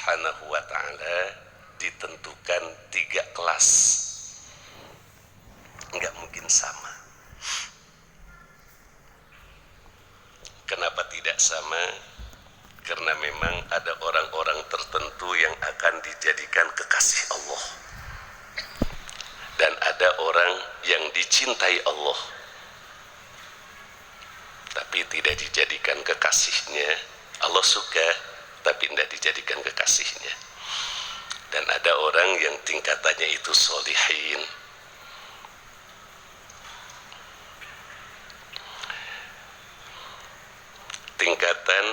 Subhanahu wa ta'ala ditentukan 3 kelas, nggak mungkin sama. Kenapa tidak sama? Karena memang ada orang-orang tertentu yang akan dijadikan kekasih Allah, dan ada orang yang dicintai Allah tapi tidak dijadikan kekasihnya. Allah suka tapi tidak dijadikan kekasihnya. Dan ada orang yang tingkatannya itu sholihin, tingkatan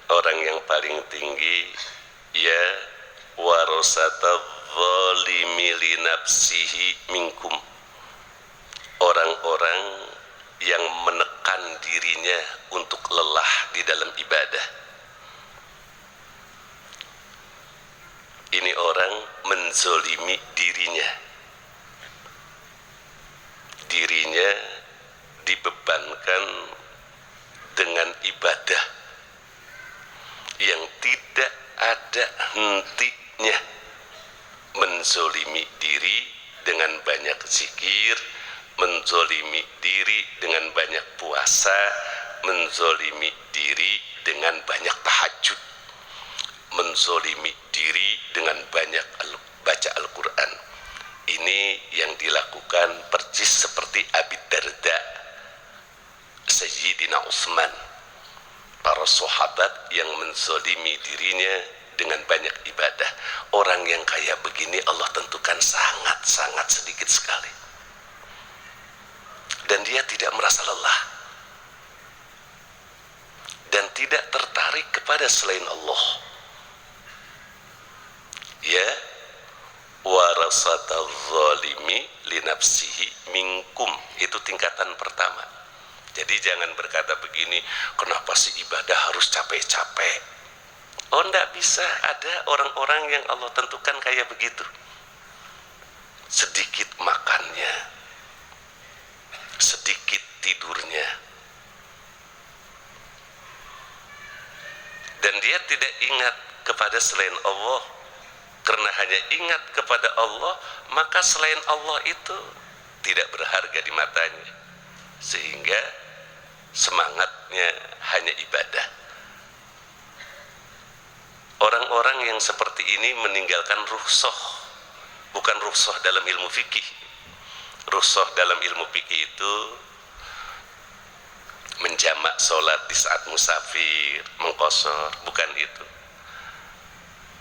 orang yang paling tinggi ya warasatal zalimi li nafsihi minkum, orang-orang yang menekan dirinya untuk lelah di dalam ibadah. Ini orang menzolimi dirinya dibebankan dengan ibadah yang tidak ada hentinya, menzolimi diri dengan banyak zikir, menzolimi diri dengan banyak puasa, menzolimi diri dengan banyak tahajud, menzolimi diri dengan banyak baca Al-Quran. Ini yang dilakukan persis seperti Abi Darda, Sayyidina Utsman, para sahabat yang menzolimi dirinya dengan banyak ibadah. Orang yang kayak begini Allah tentukan sangat-sangat sedikit sekali, dan dia tidak merasa lelah dan tidak tertarik kepada selain Allah. Ya warasatal zalimi li nafsihi minkum, itu tingkatan pertama. Jadi jangan berkata begini, kenapa sih ibadah harus capek-capek? Oh, enggak bisa. Ada orang-orang yang Allah tentukan kayak begitu. Sedikit makannya, sedikit tidurnya, dan dia tidak ingat kepada selain Allah. Karena hanya ingat kepada Allah, maka selain Allah itu tidak berharga di matanya, sehingga semangatnya hanya ibadah. Orang-orang yang seperti ini meninggalkan rukhsah, bukan rukhsah dalam ilmu fikih. Rukhsah dalam ilmu fikih itu menjamak sholat di saat musafir, mengqashar, bukan itu.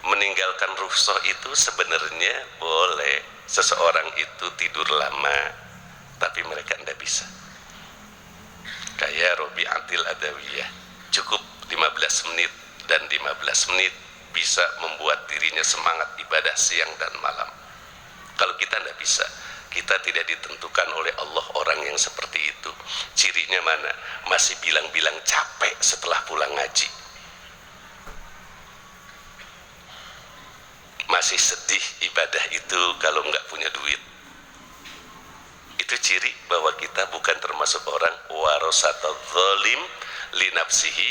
Meninggalkan rukhsah itu sebenarnya boleh. Seseorang itu tidur lama tapi mereka tidak bisa, kayak Robi'atil Adawiyah, cukup 15 menit, dan 15 menit bisa membuat dirinya semangat ibadah siang dan malam. Kalau kita tidak bisa, kita tidak ditentukan oleh Allah orang yang seperti itu. Cirinya mana? Masih bilang-bilang capek setelah pulang ngaji, masih sedih ibadah itu kalau nggak punya duit. Itu ciri bahwa kita bukan termasuk orang warasatal zalim li nafsihi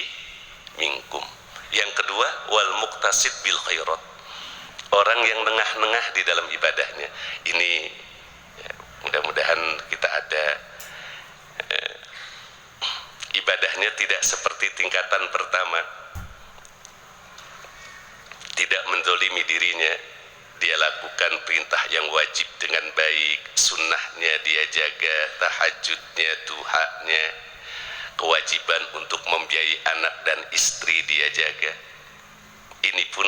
minkum. Yang kedua, wal muqtasid bil khairat, orang yang nengah-nengah di dalam ibadahnya. Ini ya, mudah-mudahan kita ada ibadahnya tidak seperti tingkatan pertama, tidak menzolimi dirinya, dia lakukan perintah yang wajib dengan baik, sunnahnya dia jaga, tahajudnya, duhanya, kewajiban untuk membiayai anak dan istri dia jaga. Ini pun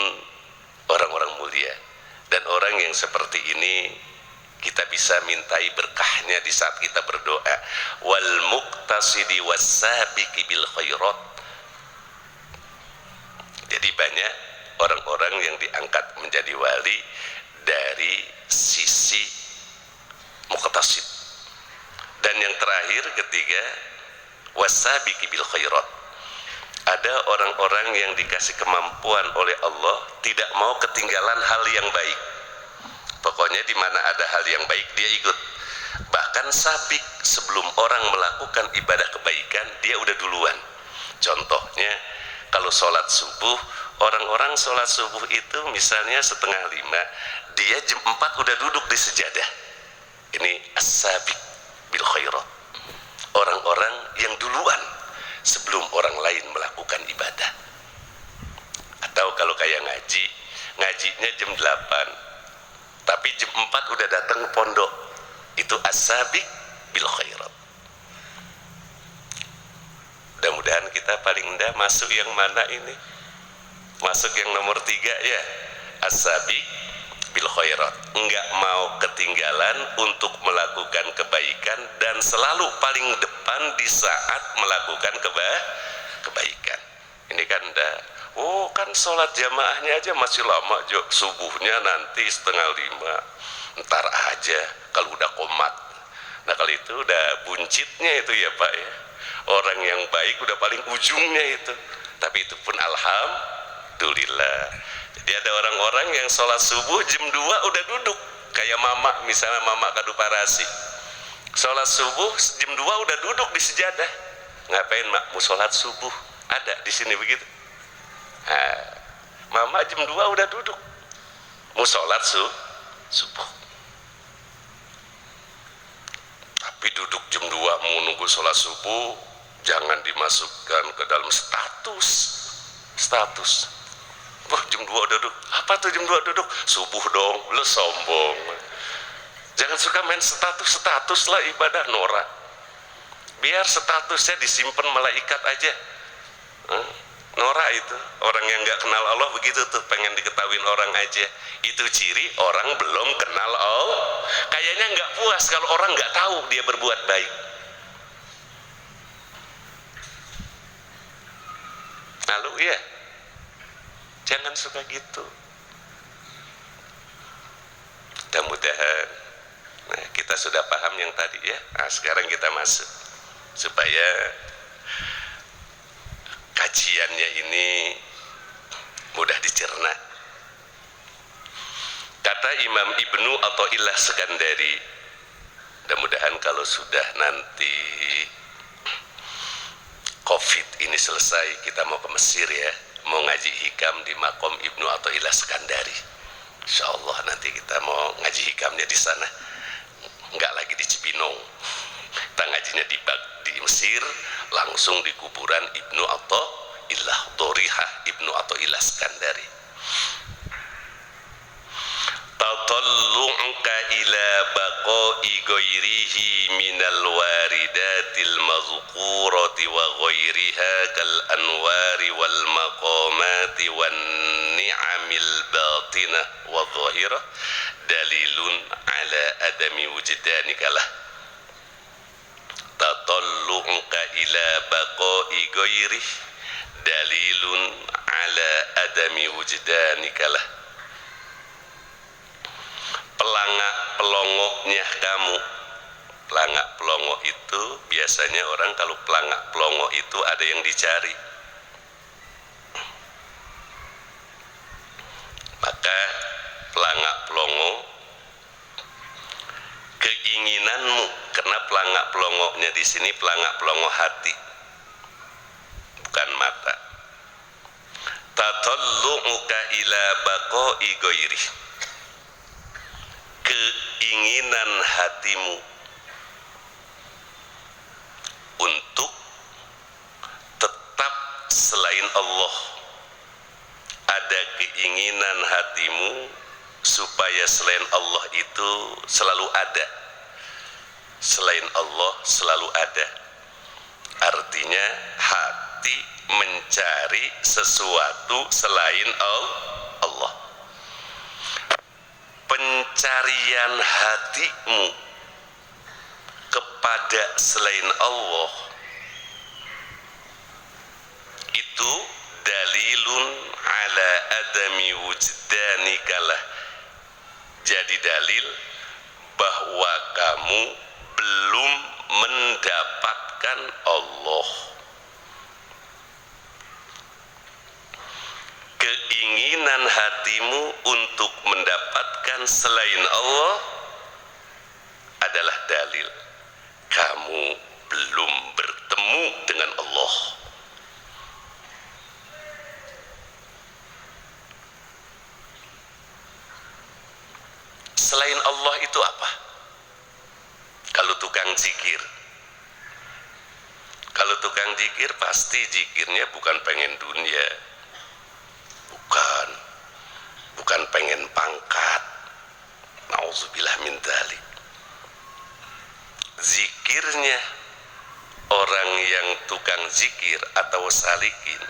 orang-orang mulia, dan orang yang seperti ini kita bisa mintai berkahnya di saat kita berdoa. Wal muqtasidi wassabiqi bil khairat. Jadi banyak orang-orang yang diangkat menjadi wali dari sisi muqtasid. Dan yang terakhir, ketiga, wassabiqi bil khairat. Ada orang-orang yang dikasih kemampuan oleh Allah tidak mau ketinggalan hal yang baik. Pokoknya di mana ada hal yang baik dia ikut. Bahkan sabik, sebelum orang melakukan ibadah kebaikan dia udah duluan. Contohnya kalau sholat subuh Orang-orang sholat subuh itu misalnya 4:30, dia jam 4 udah duduk di sejadah. Ini as-sabiq bil khairat, orang-orang yang duluan sebelum orang lain melakukan ibadah. Atau kalau kayak ngajinya jam 8, tapi jam 4 udah datang ke pondok, itu as-sabiq bil khairat. Mudah-mudahan kita paling enggak masuk yang mana ini? Masuk yang nomor 3 ya, as-sabiq bil khairat, enggak mau ketinggalan untuk melakukan kebaikan dan selalu paling depan di saat melakukan kebaikan. Ini kan kan sholat jamaahnya aja masih lama, subuhnya nanti 4:30, ntar aja kalau udah qomat. Nah kalau itu udah buncitnya itu ya Pak ya, orang yang baik udah paling ujungnya itu. Tapi itu pun alhamdulillah. Jadi ada orang-orang yang sholat subuh jam 2 udah duduk, kayak mama, misalnya mama Kaduparasi, sholat subuh jam 2 udah duduk di sejadah. Ngapain mak mau sholat subuh? Ada di sini begitu. Nah, mama jam 2 udah duduk mau sholat subuh. Tapi duduk jam 2 mau nunggu sholat subuh, jangan dimasukkan ke dalam status. Wah, jam 2 duduk. Apa tuh jam 2 duduk? Subuh dong, lo sombong. Jangan suka main status lah, ibadah norak. Biar statusnya disimpan malaikat aja. Norak itu. Orang yang gak kenal Allah begitu tuh, pengen diketahuin orang aja. Itu ciri orang belum kenal Allah. Kayaknya gak puas kalau orang gak tahu dia berbuat baik. Lalu ya, jangan suka gitu. Mudah-mudahan kita sudah paham yang tadi ya. Nah, sekarang kita masuk supaya kajiannya ini mudah dicerna. Kata Imam Ibnu Athaillah Sekandari, mudah-mudahan kalau sudah nanti Covid ini selesai, kita mau ke Mesir ya, mau ngaji hikam di makom Ibnu Athaillah Sekandari. Insya Allah nanti kita mau ngaji hikamnya di sana, nggak lagi di Cibinong. Kita ngajinya di Mesir, langsung di kuburan Ibnu Athaillah, Dorihah Ibnu Athaillah Sekandari. Tatallu'uka ila baqa'i ghairihi minal waridatil mazkurati wa ghairiha kal anwari wal maqamati wan ni'amil batinah wa zahirah dalilun ala adami wujdanika lah. Tatallu'uka ila baqa'i ghairihi dalilun ala adami wujdanika lah. Pelangak-pelongoknya kamu. Pelangak pelongok itu biasanya orang kalau pelangak pelongok itu ada yang dicari. Maka pelangak pelongok keinginanmu, karena pelangak pelongoknya di sini pelangak pelongok hati, bukan mata. Tatallu'uka ila baqa'i ghairihi, keinginan hatimu untuk tetap selain Allah. Ada keinginan hatimu supaya selain Allah itu selalu ada, selain Allah selalu ada. Artinya hati mencari sesuatu selain Allah. Pencarian hatimu kepada selain Allah itu dalilun ala adami wujdanikalah, jadi dalil bahwa kamu belum mendapatkan Allah. Keinginan hatimu untuk mendapatkan selain Allah adalah dalil kamu belum bertemu dengan Allah. zikir. Kalau tukang zikir pasti zikirnya bukan pengen dunia, bukan pengen pangkat. Nauzubillah min dzalik. Zikirnya orang yang tukang zikir atau salikin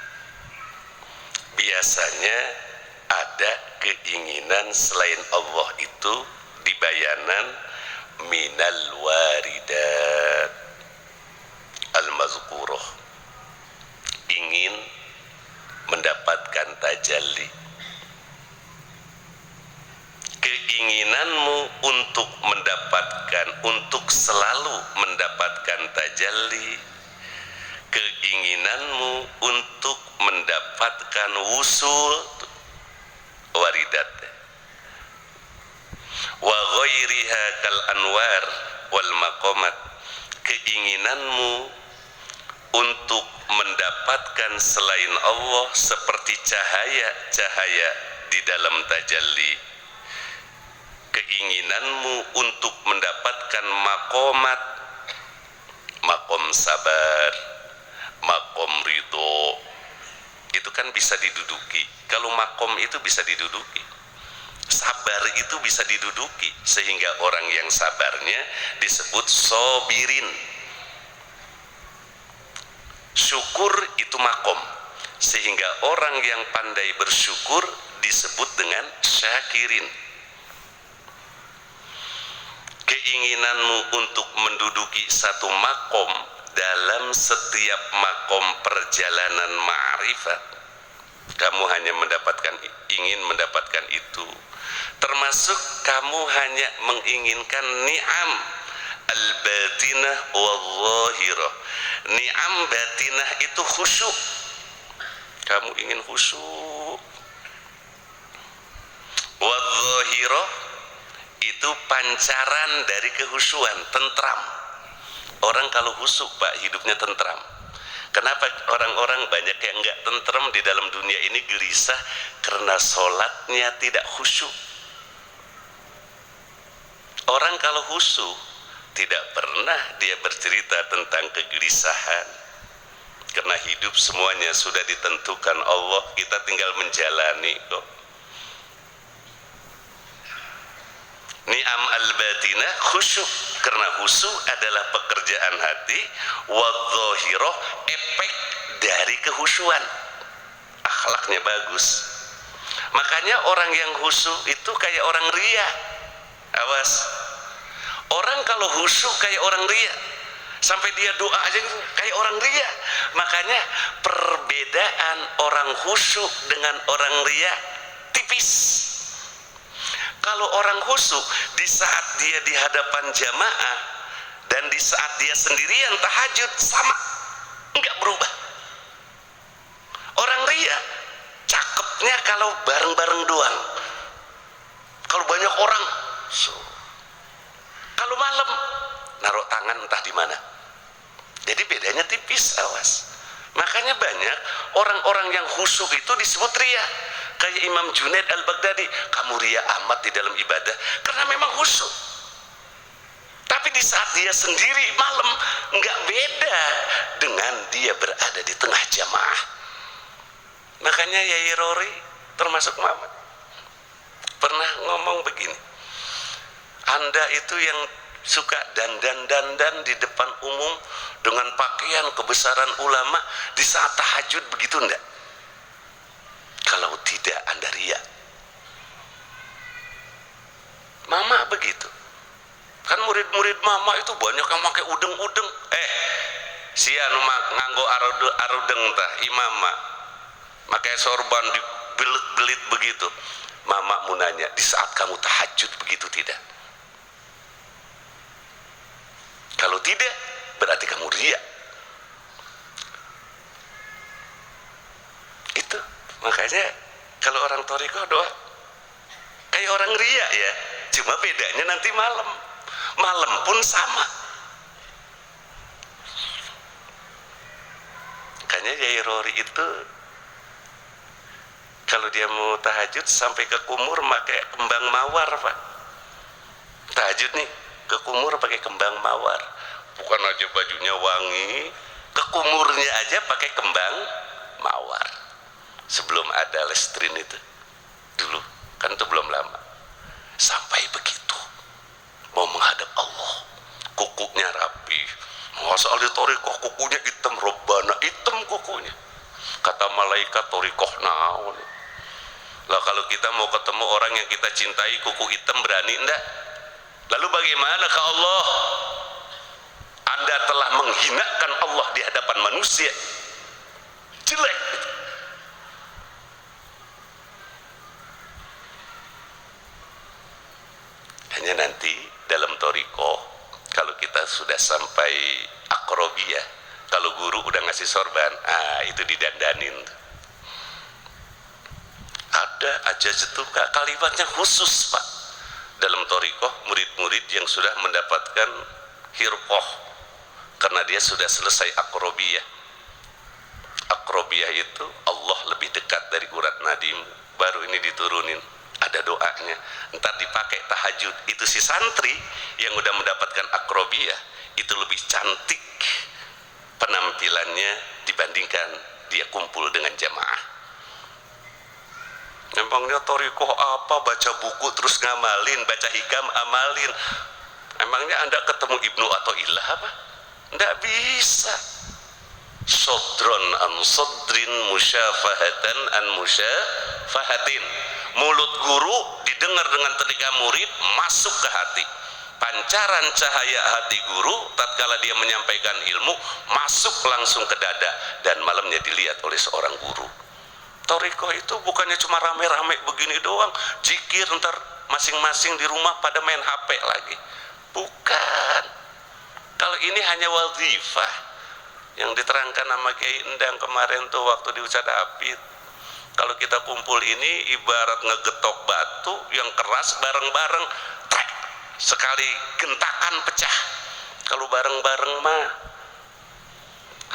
biasanya ada keinginan selain Allah itu di bayanan minal waridat al-mazkurah, ingin mendapatkan tajalli. Keinginanmu untuk selalu mendapatkan tajalli, keinginanmu untuk mendapatkan wusul waridat wa ghairiha kal anwar wal maqamat, keinginanmu untuk mendapatkan selain Allah seperti cahaya-cahaya di dalam tajalli, keinginanmu untuk mendapatkan maqamat, maqam sabar, maqam ridho, itu kan bisa diduduki. Kalau maqam itu bisa diduduki, sabar itu bisa diduduki, sehingga orang yang sabarnya disebut sobirin. Syukur itu maqam, sehingga orang yang pandai bersyukur disebut dengan syakirin. Keinginanmu untuk menduduki satu makom dalam setiap makom perjalanan ma'rifat, kamu hanya ingin mendapatkan itu, termasuk kamu hanya menginginkan ni'am al-batinah wal-zahirah. Ni'am batinah itu khusyuk, kamu ingin khusyuk. Wal-zahirah itu pancaran dari kehusuan, tentram. Orang kalau khusyuk Pak, hidupnya tentram. Kenapa orang-orang banyak yang enggak tentram di dalam dunia ini, gelisah? Karena sholatnya tidak khusyuk. Orang kalau khusyuk tidak pernah dia bercerita tentang kegelisahan, karena hidup semuanya sudah ditentukan Allah, kita tinggal menjalani kok. Ni'am al-batinah khusyuk, karena khusyuk adalah pekerjaan hati, wadh-dhahirah efek dari kehusyuan, akhlaknya bagus. Makanya orang yang khusyuk itu kayak orang ria. Awas, orang kalau khusyuk kayak orang ria, sampai dia doa aja kayak orang ria. Makanya perbedaan orang khusyuk dengan orang ria tipis. Kalau orang khusyuk di saat dia di hadapan jamaah dan di saat dia sendirian tahajud sama, enggak berubah. Orang ria cakepnya kalau bareng-bareng doang, kalau banyak orang, kalau malam naruh tangan entah di mana. Jadi bedanya tipis, awas. Makanya banyak orang-orang yang khusyuk itu disebut ria. Kayak Imam Junaid al-Baghdadi, kamu ria amat di dalam ibadah, karena memang khusyuk. Tapi di saat dia sendiri malam, nggak beda dengan dia berada di tengah jamaah. Makanya Yai Rory termasuk Muhammad pernah ngomong begini, Anda itu yang suka dandan di depan umum dengan pakaian kebesaran ulama di saat tahajud, begitu enggak? Kalau tidak, Anda ria. Mama begitu. Kan murid-murid mama itu banyak yang pakai udeng-udeng. Sia nganggo arudeng tah imama. Pakai sorban dibelit-belit begitu. Mama mau nanya, di saat kamu tahajud begitu tidak? Kalau tidak, berarti kamu ria. Itu makanya kalau orang thariqah doa kayak orang ria ya, cuma bedanya nanti malam pun sama. Makanya Yai Rory itu kalau dia mau tahajud sampai ke kumur pakai kembang mawar Pak. Tahajud nih ke kumur pakai kembang mawar, bukan aja bajunya wangi, ke kumurnya aja pakai kembang mawar. Sebelum ada lestrin itu dulu, kan itu belum lama. Sampai begitu mau menghadap Allah, kukunya rapi. Masa ahli torikoh kukunya hitam, robana hitam kukunya. Kata malaikat, torikoh naon. Lah kalau kita mau ketemu orang yang kita cintai kuku hitam, berani enggak? Lalu bagaimana ke Allah? Anda telah menghinakan Allah di hadapan manusia. Jelek gitu. Hanya nanti dalam torikoh, kalau kita sudah sampai akrobiyah, kalau guru udah ngasih sorban, itu didandanin. Ada aja jetuka, kalimatnya khusus Pak. Dalam torikoh, murid-murid yang sudah mendapatkan hirqoh, karena dia sudah selesai akrobiyah. Akrobiyah itu Allah lebih dekat dari urat nadimu, baru ini diturunin. Ada doanya, ntar dipakai tahajud. Itu si santri yang udah mendapatkan akrobiyah itu lebih cantik penampilannya dibandingkan dia kumpul dengan jamaah. Emangnya torikoh apa? Baca buku terus ngamalin, baca hikam amalin. Emangnya Anda ketemu Ibnu Athaillah apa? Nggak bisa. Sodron an sodrin, musyafahatan an musyafahatin. Mulut guru didengar dengan telinga murid, masuk ke hati. Pancaran cahaya hati guru tatkala dia menyampaikan ilmu masuk langsung ke dada, dan malamnya dilihat oleh seorang guru. Torikoh itu bukannya cuma rame-rame begini doang, zikir ntar masing-masing di rumah pada main HP lagi. Bukan. Kalau ini hanya wazifah yang diterangkan sama Kiai Endang kemarin tuh waktu di Ustadz Hafid. Kalau kita kumpul ini ibarat ngegetok batu yang keras bareng-bareng, trek, sekali gentakan pecah. Kalau bareng-bareng mah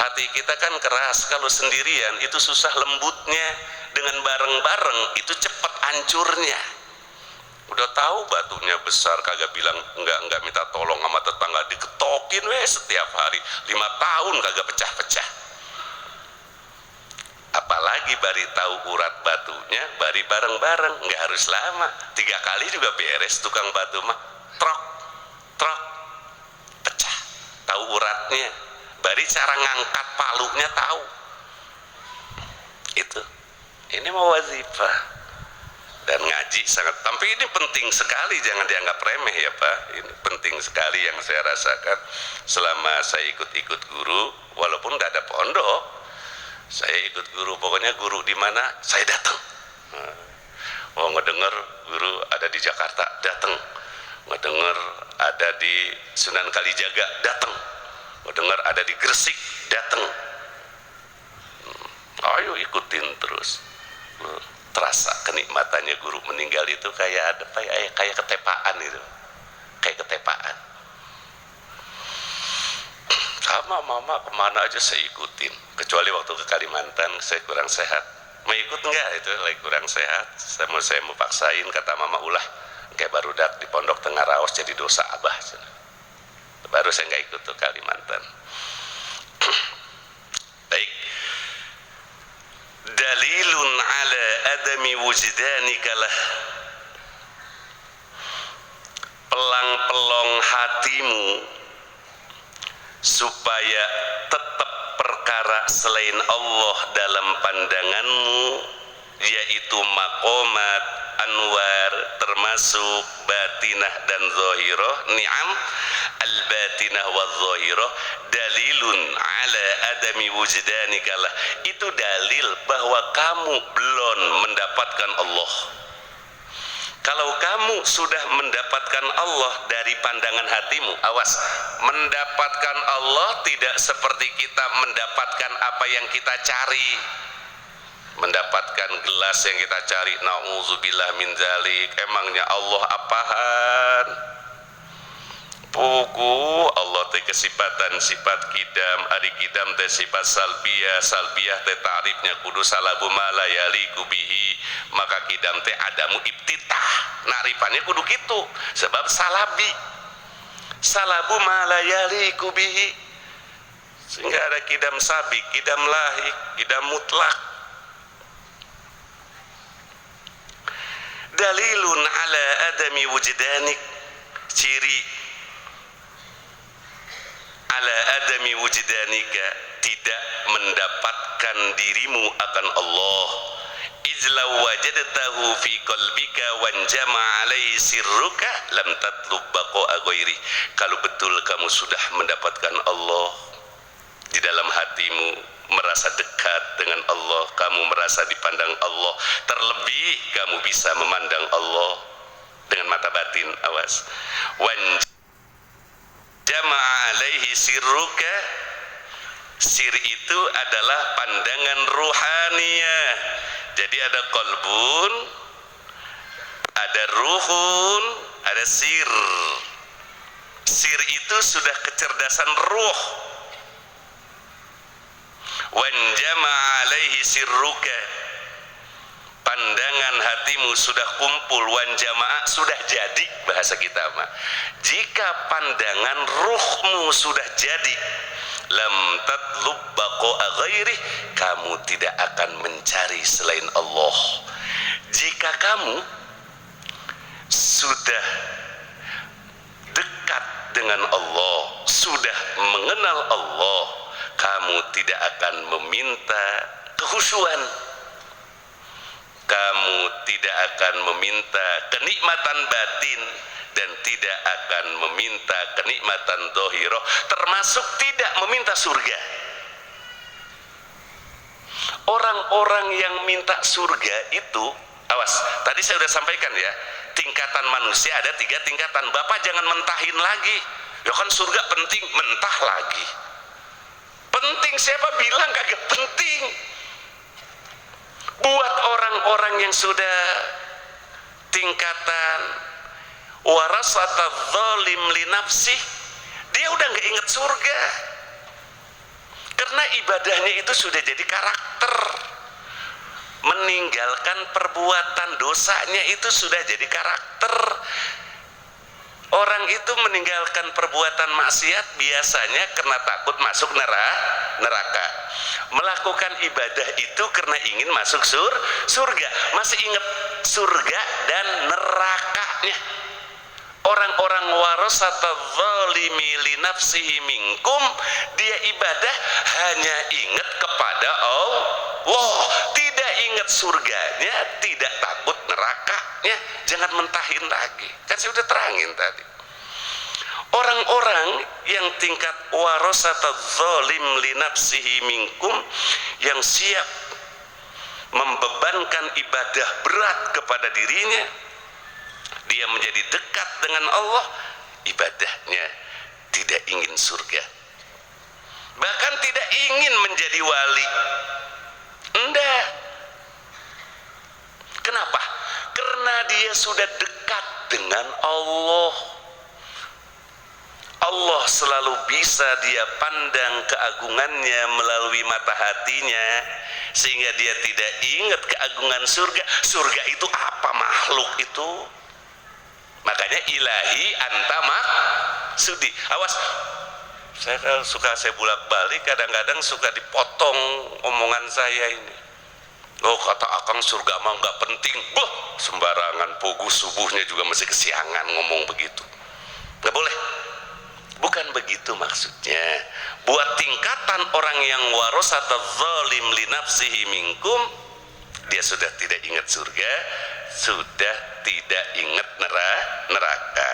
hati kita kan keras, kalau sendirian itu susah lembutnya. Dengan bareng-bareng itu cepat hancurnya. Udah tahu batunya besar, kagak bilang enggak minta tolong sama tetangga, diketokin setiap hari 5 tahun kagak pecah-pecah. Apalagi bari tahu urat batunya, bari bareng-bareng, nggak harus lama, 3 kali juga beres. Tukang batu mah trok pecah, tahu uratnya. Bari cara ngangkat palunya tahu. Itu ini mau wazifah dan ngaji sangat, tapi ini penting sekali, jangan dianggap remeh ya Pak. Ini penting sekali yang saya rasakan selama saya ikut guru, walaupun tidak ada pondok. Saya ikut guru, pokoknya guru di mana saya datang. Mau ngedenger guru ada di Jakarta, datang. Ngedenger ada di Sunan Kalijaga, datang. Ngedenger ada di Gresik, datang. Ayo ikutin terus. Terasa kenikmatannya guru meninggal itu kayak ada kayak ketepaan itu, kayak ketepaan. Sama mama kemana aja saya ikutin, kecuali waktu ke Kalimantan saya kurang sehat. Mau ikut enggak? Itu lagi kurang sehat, saya mau paksain. Kata mama, ulah kayak barudak di pondok tengah raos jadi dosa abah. Baru saya nggak ikut tuh Kalimantan. Baik, dalilun ala adami wujdanikalah, pelang-pelong hatimu supaya tetap perkara selain Allah dalam pandanganmu, yaitu maqamat anwar, termasuk batinah dan zahirah. Ni'am al-batinah wa zahirah dalilun ala adami wujdanikalah, itu dalil bahwa kamu belum mendapatkan Allah. Kalau kamu sudah mendapatkan Allah dari pandangan hatimu, awas, mendapatkan Allah tidak seperti kita mendapatkan apa yang kita cari. Mendapatkan gelas yang kita cari, na'udzubillah min dzalik. Emangnya Allah apaan? Pugu Allah teh kesifatan sifat kidam, ari kidam teh sifat salbiyah teh ta'rifnya kudu salabu mala yaliku bihi, maka kidam teh adamu ibtitah, narifannya kudu gitu, sebab salabi salabu ma la yaliku bihi, sehingga ada kidam sabik, kidam lahik, kidam mutlak. Dalilun ala adami wujdanik, ciri ala adami wujdanika, tidak mendapatkan dirimu akan Allah. Ijlaw wajadtahu fi qalbika wanjama alaihi sirruka lam tatlub baqa'a ghairi. Kalau betul kamu sudah mendapatkan Allah di dalam hatimu, merasa dekat dengan Allah, kamu merasa dipandang Allah, terlebih kamu bisa memandang Allah dengan mata batin, awas. Wanjama alaihi sirruka, sir itu adalah pandangan ruhaniyah. Jadi ada qalbun, ada ruhun, ada sir. Sir itu sudah kecerdasan ruh. Wanjama alaihi sirruka, pandangan hatimu sudah kumpul. Wanjama'a, sudah jadi, bahasa kita mah. Jika pandangan ruhmu sudah jadi, lam tatlub baqa'a ghairi, kamu tidak akan mencari selain Allah. Jika kamu sudah dekat dengan Allah, sudah mengenal Allah, kamu tidak akan meminta kehusuan, kamu tidak akan meminta kenikmatan batin, dan tidak akan meminta kenikmatan dohiroh, termasuk tidak meminta surga. Orang-orang yang minta surga itu, awas, tadi saya sudah sampaikan ya, tingkatan manusia ada 3 tingkatan. Bapak jangan mentahin lagi, ya kan surga penting, mentah lagi. Penting, siapa bilang kagak penting? Buat orang-orang yang sudah tingkatan warasata zalim li nafsih, dia udah nggak inget surga, karena ibadahnya itu sudah jadi karakter. Meninggalkan perbuatan dosanya itu sudah jadi karakter. Orang itu meninggalkan perbuatan maksiat biasanya karena takut masuk neraka. Melakukan ibadah itu karena ingin masuk surga. Masih ingat surga dan nerakanya. Orang-orang warasata zalimi li nafsihi minkum, dia ibadah hanya ingat kepada Allah, tidak ingat surganya, tidak takut nerakanya. Jangan mentahin lagi, kan saya udah terangin tadi. Orang-orang yang tingkat warasata zalim li nafsihi minkum, yang siap membebankan ibadah berat kepada dirinya, dia menjadi dekat dengan Allah, ibadahnya tidak ingin surga, bahkan tidak ingin menjadi wali. Enggak. Kenapa? Karena dia sudah dekat dengan Allah. Allah selalu bisa dia pandang keagungannya melalui mata hatinya, sehingga dia tidak ingat keagungan surga. Surga itu apa? Makhluk itu. Makanya ilahi anta maksudi. Awas, saya bolak-balik, kadang-kadang suka dipotong omongan saya ini. Oh, kata akang surga mah nggak penting. Boh, sembarangan, pogu subuhnya juga masih kesiangan ngomong begitu. Nggak boleh. Bukan begitu maksudnya. Buat tingkatan orang yang warasata zalim li nafsihi minkum, dia sudah tidak ingat surga, sudah tidak ingat neraka,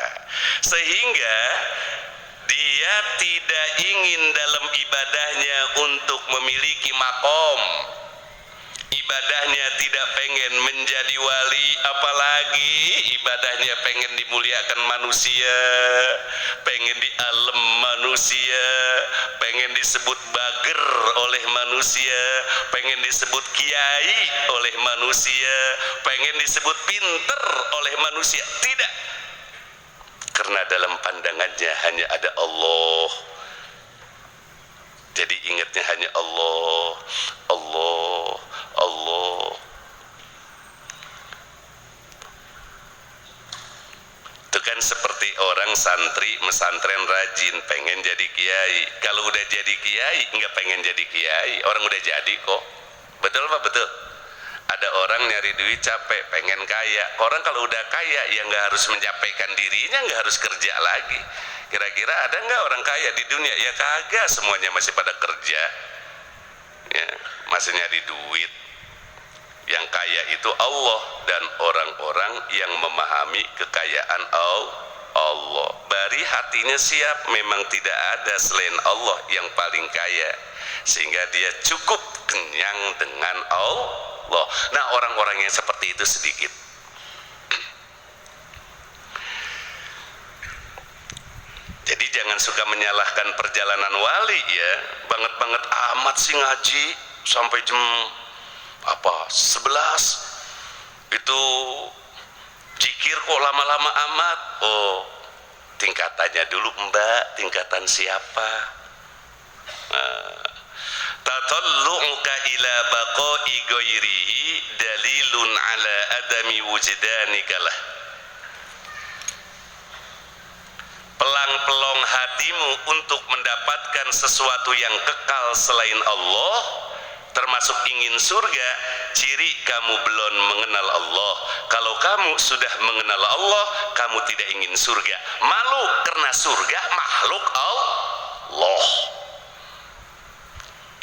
sehingga dia tidak ingin dalam ibadahnya untuk memiliki makom. Ibadahnya tidak pengen menjadi wali, apalagi ibadahnya pengen dimuliakan manusia, pengen di alam manusia, pengen disebut bager oleh manusia, pengen disebut kiai oleh manusia, pengen disebut pinter oleh manusia. Tidak, karena dalam pandangannya hanya ada Allah. Jadi ingatnya hanya Allah, Allah, Allah. Itu kan seperti orang santri mesantren rajin pengen jadi kiai, kalau udah jadi kiai nggak pengen jadi kiai, orang udah jadi kok. Betul Pak? Betul. Ada orang nyari duit capek pengen kaya, orang kalau udah kaya ya nggak harus mencapaikan dirinya, nggak harus kerja lagi. Kira-kira ada nggak orang kaya di dunia? Ya kagak, semuanya masih pada kerja ya, masih nyari duit. Yang kaya itu Allah dan orang-orang yang memahami kekayaan Allah. Bari hatinya siap, memang tidak ada selain Allah yang paling kaya, sehingga dia cukup kenyang dengan Allah. Nah, orang-orang yang seperti itu sedikit. Jadi jangan suka menyalahkan perjalanan wali ya. Banget-banget amat sih ngaji sampai jam 11 itu zikir kok lama-lama amat. Oh, tingkatannya dulu Mbak, tingkatan siapa? Tatallu'uka ila baqa'i ghairihi dalilun ala adami wujdanikalah. Pelang-pelong hatimu untuk mendapatkan sesuatu yang kekal selain Allah, termasuk ingin surga, ciri kamu belum mengenal Allah. Kalau kamu sudah mengenal Allah, kamu tidak ingin surga. Malu karena surga makhluk Allah.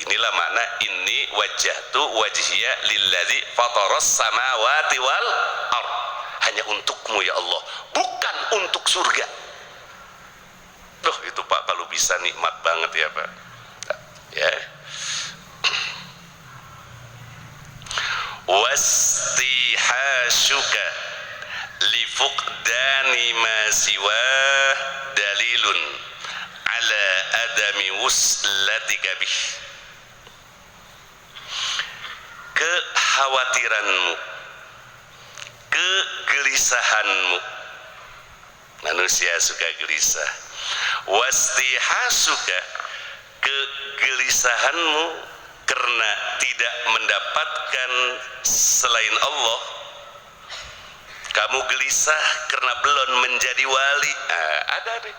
Inilah makna inni wajjahtu wajhiya lilladzi fataras samawati wal ard. Hanya untukmu ya Allah, bukan untuk surga. Loh, itu Pak kalau bisa nikmat banget ya Pak. Ya. Wastihashuka li fuqdani ma siwa dalilun ala adami wuslatika bih. Kekhawatiranmu, kegelisahanmu, manusia suka gelisah. Wastihasuka, kegelisahanmu karena tidak mendapatkan selain Allah. Kamu gelisah karena belum menjadi wali. Ada deh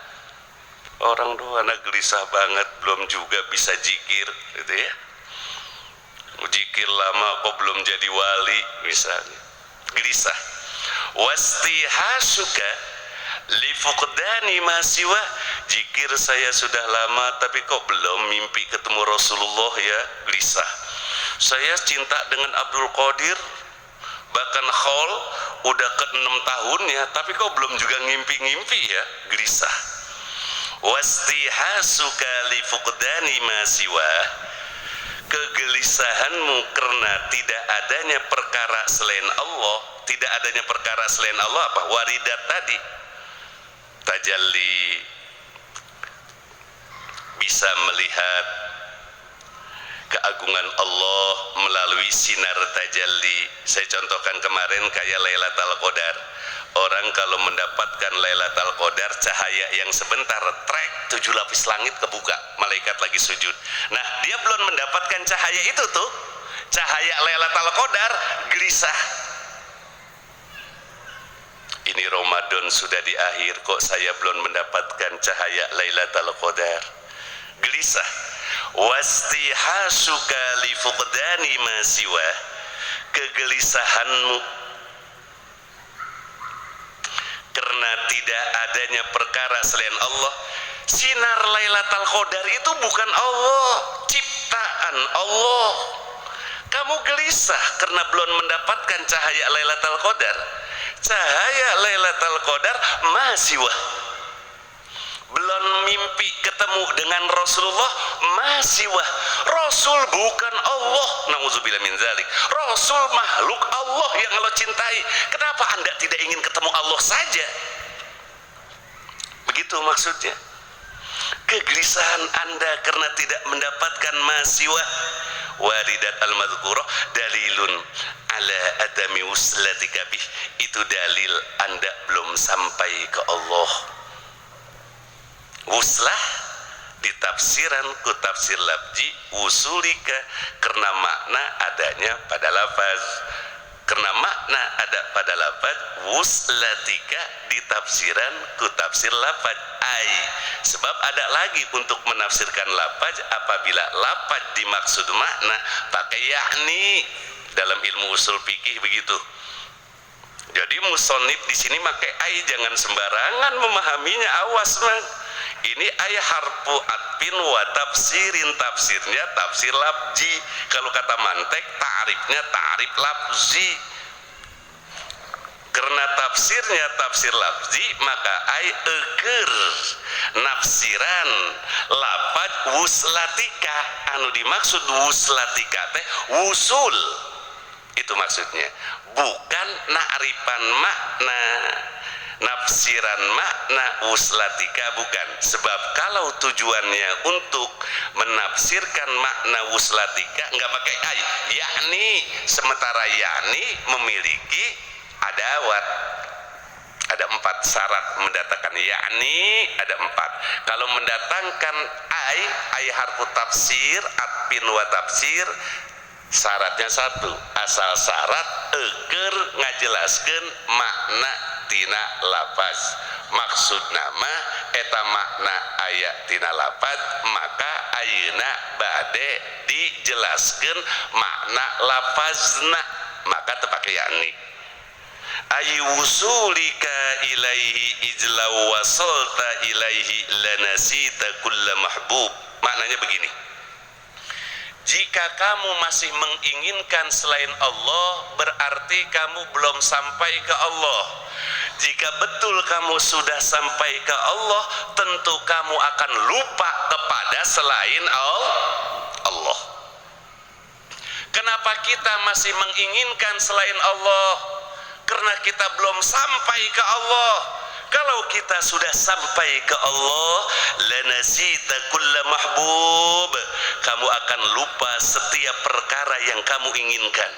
orang doa anak gelisah banget, belum juga bisa zikir gitu ya. Zikir lama kok belum jadi wali misalnya, gelisah. Wastihasuka li fuqdani ma siwa, zikir saya sudah lama tapi kok belum mimpi ketemu Rasulullah ya, gelisah. Saya cinta dengan Abdul Qadir, bahkan Khol udah ke 6 tahunnya tapi kok belum juga ngimpi-ngimpi ya, gelisah. Wastihasuka li fuqdani ma siwa, kegelisahanmu karena tidak adanya perkara selain Allah. Tidak adanya perkara selain Allah apa? Waridat tadi, tajalli, bisa melihat keagungan Allah melalui sinar tajalli. Saya contohkan kemarin kayak Lailatul Qadar. Orang kalau mendapatkan Lailatul Qadar, cahaya yang sebentar trek 7 lapis langit kebuka, malaikat lagi sujud. Nah, dia belum mendapatkan cahaya itu tuh, cahaya Lailatul Qadar, gelisah. Ini Ramadan sudah di akhir, kok saya belum mendapatkan cahaya Lailatul Qadar, gelisah. Wastihasuka li fuqdani ma siwa, kegelisahanmu karena tidak adanya perkara selain Allah. Sinar Lailatul Qadar itu bukan Allah, ciptaan Allah. Kamu gelisah karena belum mendapatkan cahaya Lailatul Qadar. Cahaya Lailatul Qadar masih belum mimpi ketemu dengan Rasulullah, masih Rasul bukan Allah, nauzubillah min zalik. Rasul makhluk Allah yang Allah cintai. Kenapa Anda tidak ingin ketemu Allah saja? Begitu maksudnya. Kegelisahan Anda karena tidak mendapatkan masiwah waridat al-madhkurah dalilun ala adami wuslatika bih, itu dalil Anda belum sampai ke Allah. Wuslah di tafsiran ku tafsir labji, wusulika karena makna adanya pada lafaz. Karena makna ada pada lafaz wuslatika di tafsiran ku tafsir lafaz ai. Sebab ada lagi untuk menafsirkan lafaz apabila lafaz dimaksud makna pakai yakni. Dalam ilmu usul fikih begitu. Jadi musonif di sini pakai ai, jangan sembarangan memahaminya, awas man. Ini ayat harfu atfin wa tafsirin, tafsirnya tafsir lafzi. Kalau kata mantek ta'rifnya ta'rif lafzi. Karena tafsirnya tafsir lafzi maka ay eker nafsiran lafaz wuslatika, anu dimaksud wuslatika teh wusul, itu maksudnya, bukan na'rifan makna. Nafsiran makna wuslatika bukan. Sebab kalau tujuannya untuk menafsirkan makna wuslatika nggak pakai ay, yakni, sementara yakni memiliki adawat. Ada 4 syarat mendatangkan yakni, ada 4. Kalau mendatangkan ay harfu tafsir atfin wa tafsir, syaratnya 1, asal syarat eger ngajelaskeun makna tina lafaz. Maksud nama eta makna ayat tina lafaz, maka ayeuna bade dijelaskeun makna lafazna, maka teu pake yakni. Ay wusulika ilaihi ijlaw wasalta ilaihi lanasita kulla mahbub. Maknanya begini, jika kamu masih menginginkan selain Allah, berarti kamu belum sampai ke Allah. Jika betul kamu sudah sampai ke Allah, tentu kamu akan lupa kepada selain Allah. Kenapa kita masih menginginkan selain Allah? Karena kita belum sampai ke Allah. Kalau kita sudah sampai ke Allah, lanasita kulla mahbub, kamu akan lupa setiap perkara yang kamu inginkan.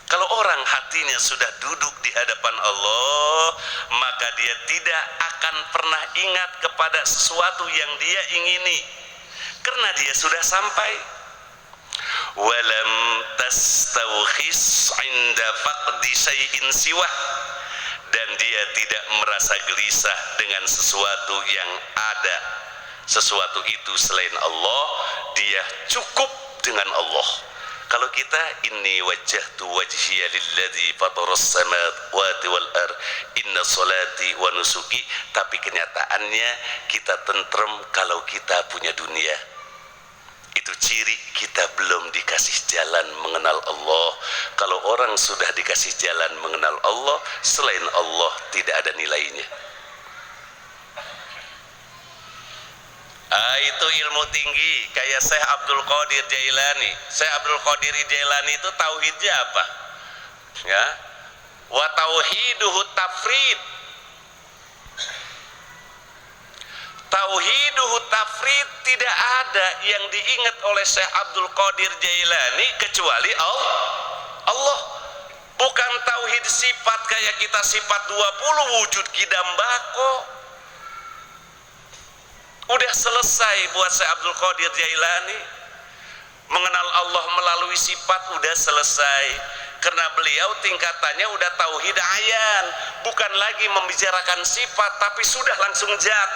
Kalau orang hatinya sudah duduk di hadapan Allah, maka dia tidak akan pernah ingat kepada sesuatu yang dia ingini, karena dia sudah sampai. Walam tastawkhis inda faqdi syai'in siwa, dan dia tidak merasa gelisah dengan sesuatu yang ada. Sesuatu itu selain Allah, dia cukup dengan Allah. Kalau kita inni wajjahtu wajhiya lilladzi fataras samawati wal ard inna salati wa nusuki, tapi kenyataannya kita tentrem kalau kita punya dunia. Itu ciri kita belum dikasih jalan mengenal Allah. Kalau orang sudah dikasih jalan mengenal Allah, selain Allah tidak ada nilainya. Itu ilmu tinggi, kayak Syekh Abdul Qadir Jailani. Syekh Abdul Qadir Jailani itu tauhidnya apa? Ya, wa tauhiduhu tafrid. Tauhiduhu tafrid, tidak ada yang diingat oleh Syekh Abdul Qadir Jailani kecuali Allah. Bukan tauhid sifat kayak kita sifat 20 wujud kidam bako. Udah selesai buat Syekh Abdul Qadir Jailani. Mengenal Allah melalui sifat udah selesai. Karena beliau tingkatannya udah tauhid ayan, bukan lagi membicarakan sifat, tapi sudah langsung zat.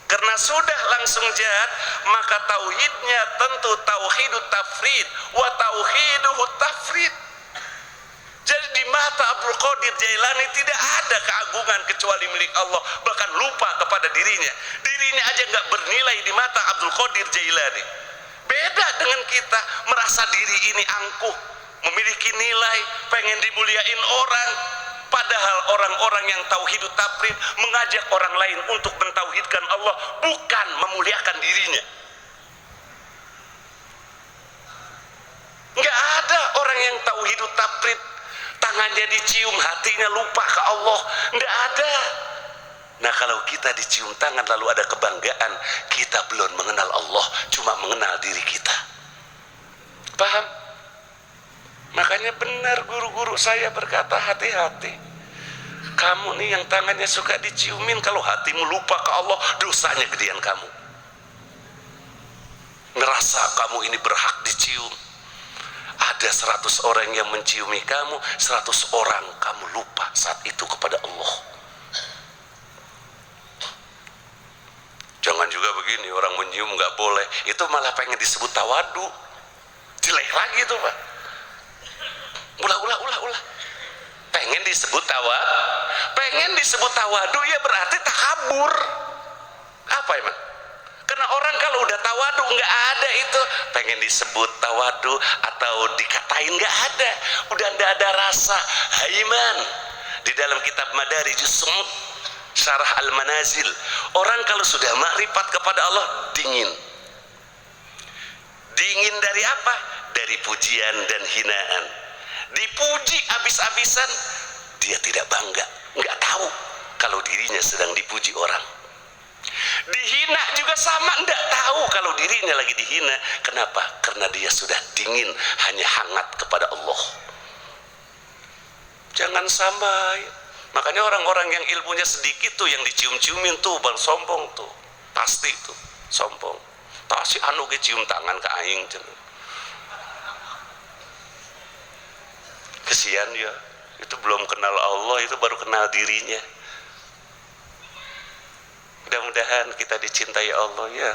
Karena sudah langsung jihad, maka tauhidnya tentu tauhidut tafrid wa tauhiduhu tafrid. Jadi di mata Abdul Qadir Jailani tidak ada keagungan kecuali milik Allah, bahkan lupa kepada dirinya. Dirinya aja nggak bernilai di mata Abdul Qadir Jailani. Beda dengan kita, merasa diri ini angkuh, memiliki nilai, pengen dimuliain orang. Padahal orang-orang yang tauhidut tafrid mengajak orang lain untuk mentauhidkan Allah, bukan memuliakan dirinya. Nggak ada orang yang tauhidut tafrid tangannya dicium, hatinya lupa ke Allah. Nggak ada. Nah, kalau kita dicium tangan lalu ada kebanggaan, kita belum mengenal Allah, cuma mengenal diri kita. Paham? Makanya benar guru-guru saya berkata, hati-hati. Kamu nih yang tangannya suka diciumin, kalau hatimu lupa ke Allah, dosanya gedean kamu. ngerasa kamu ini berhak dicium. Ada 100 orang yang menciumi kamu, 100 orang kamu lupa saat itu kepada Allah. Jangan juga begini, orang mencium nggak boleh, itu malah pengen disebut tawadu. Jelek lagi itu Pak. Ulah. Pengen disebut tawadu ya berarti takabur. Apa emang? Karena orang kalau udah tawadu nggak ada itu pengen disebut tawadu atau dikatain, nggak ada, udah nggak ada rasa haiman. Di dalam kitab Madarijus Sumud Syarah Al-Manazil, orang kalau sudah makrifat kepada Allah dingin dari apa? Dari pujian dan hinaan. Dipuji habis-habisan, dia tidak bangga, nggak tahu kalau dirinya sedang dipuji orang. Dihina juga sama, nggak tahu kalau dirinya lagi dihina. Kenapa? Karena dia sudah dingin, hanya hangat kepada Allah. Jangan sampai. Makanya orang-orang yang ilmunya sedikit tuh yang dicium-ciumin tuh baru sombong tuh, pasti tuh sombong. Tahu si anu ge cium tangan ke aing cenah. Kesian ya, itu belum kenal Allah, itu baru kenal dirinya. Mudah-mudahan kita dicintai Allah ya.